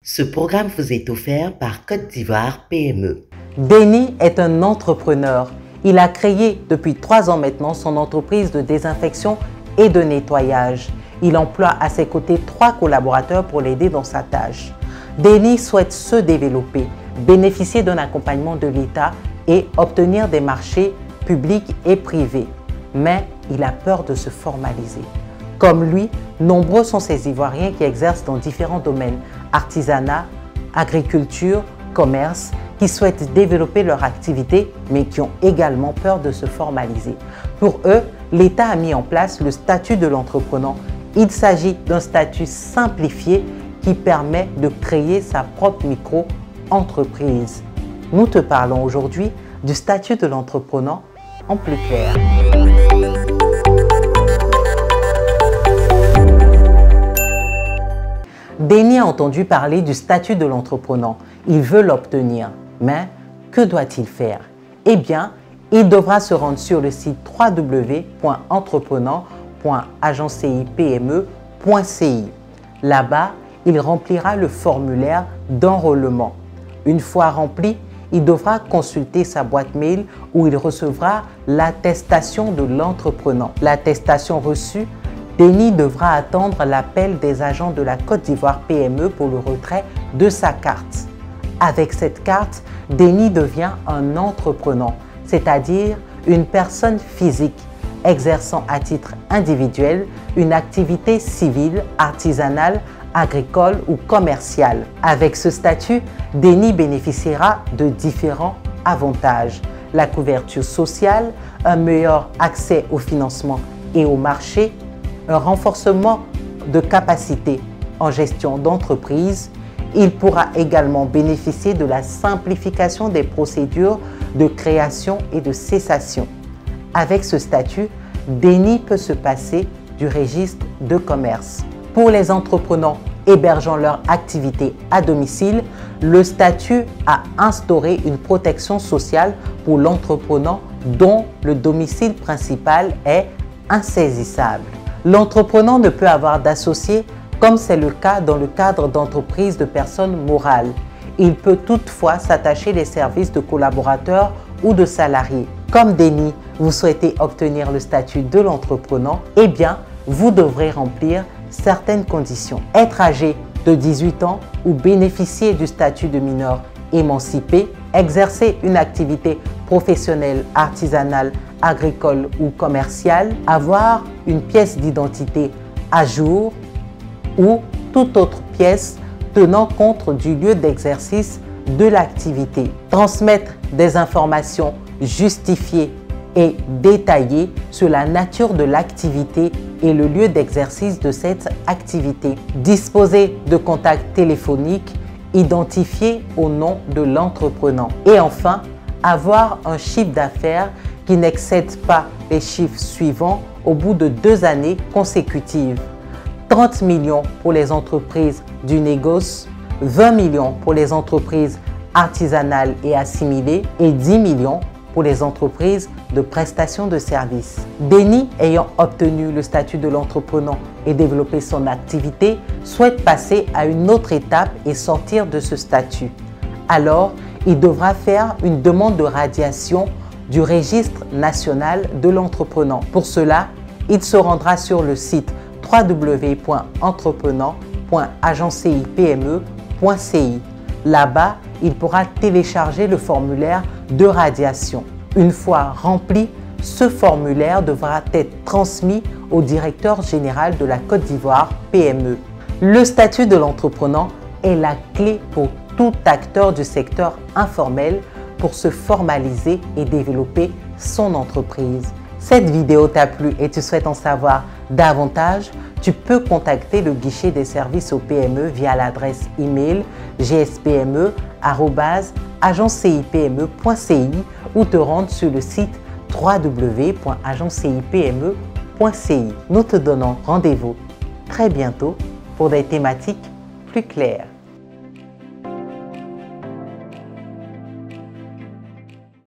Ce programme vous est offert par Côte d'Ivoire PME. Denis est un entrepreneur. Il a créé depuis 3 ans maintenant son entreprise de désinfection et de nettoyage. Il emploie à ses côtés 3 collaborateurs pour l'aider dans sa tâche. Denis souhaite se développer, bénéficier d'un accompagnement de l'État et obtenir des marchés publics et privés. Mais il a peur de se formaliser. Comme lui, nombreux sont ces Ivoiriens qui exercent dans différents domaines, artisanat, agriculture, commerce, qui souhaitent développer leur activité, mais qui ont également peur de se formaliser. Pour eux, l'État a mis en place le statut de l'entrepreneur. Il s'agit d'un statut simplifié qui permet de créer sa propre micro-entreprise. Nous te parlons aujourd'hui du statut de l'entrepreneur en plus clair. Denis a entendu parler du statut de l'entrepreneur. Il veut l'obtenir. Mais que doit-il faire? Eh bien, il devra se rendre sur le site www.entrepreneur.agencipme.ci. Là-bas, il remplira le formulaire d'enrôlement. Une fois rempli, il devra consulter sa boîte mail où il recevra l'attestation de l'entrepreneur. L'attestation reçue, Denis devra attendre l'appel des agents de la Côte d'Ivoire PME pour le retrait de sa carte. Avec cette carte, Denis devient un entrepreneur, c'est-à-dire une personne physique exerçant à titre individuel une activité civile, artisanale, agricole ou commerciale. Avec ce statut, Denis bénéficiera de différents avantages. La couverture sociale, un meilleur accès au financement et au marché, un renforcement de capacité en gestion d'entreprise. Il pourra également bénéficier de la simplification des procédures de création et de cessation. Avec ce statut, Denis peut se passer du registre de commerce. Pour les entrepreneurs hébergeant leur activité à domicile, le statut a instauré une protection sociale pour l'entrepreneur dont le domicile principal est insaisissable. L'entrepreneur ne peut avoir d'associé comme c'est le cas dans le cadre d'entreprises de personnes morales. Il peut toutefois s'attacher les services de collaborateurs ou de salariés. Comme Denis, vous souhaitez obtenir le statut de l'entrepreneur, eh bien, vous devrez remplir certaines conditions. Être âgé de 18 ans ou bénéficier du statut de mineur émancipé, exercer une activité professionnelle, artisanale, agricole ou commerciale, avoir une pièce d'identité à jour, ou toute autre pièce tenant compte du lieu d'exercice de l'activité. Transmettre des informations justifiées et détaillées sur la nature de l'activité et le lieu d'exercice de cette activité. Disposer de contacts téléphoniques identifiés au nom de l'entrepreneur. Et enfin, avoir un chiffre d'affaires qui n'excède pas les chiffres suivants au bout de 2 années consécutives. 30 millions pour les entreprises du négoce, 20 millions pour les entreprises artisanales et assimilées et 10 millions pour les entreprises de prestation de services. Denis, ayant obtenu le statut de l'entrepreneur et développé son activité, souhaite passer à une autre étape et sortir de ce statut. Alors, il devra faire une demande de radiation du registre national de l'entrepreneur. Pour cela, il se rendra sur le site www.entrepreneur.agencipme.ci. Là-bas, il pourra télécharger le formulaire de radiation. Une fois rempli, ce formulaire devra être transmis au directeur général de la Côte d'Ivoire PME. Le statut de l'entrepreneur est la clé pour tout acteur du secteur informel pour se formaliser et développer son entreprise. Cette vidéo t'a plu et tu souhaites en savoir davantage, tu peux contacter le guichet des services aux PME via l'adresse email gspme@agencipme.ci ou te rendre sur le site www.agencipme.ci. Nous te donnons rendez-vous très bientôt pour des thématiques plus claires.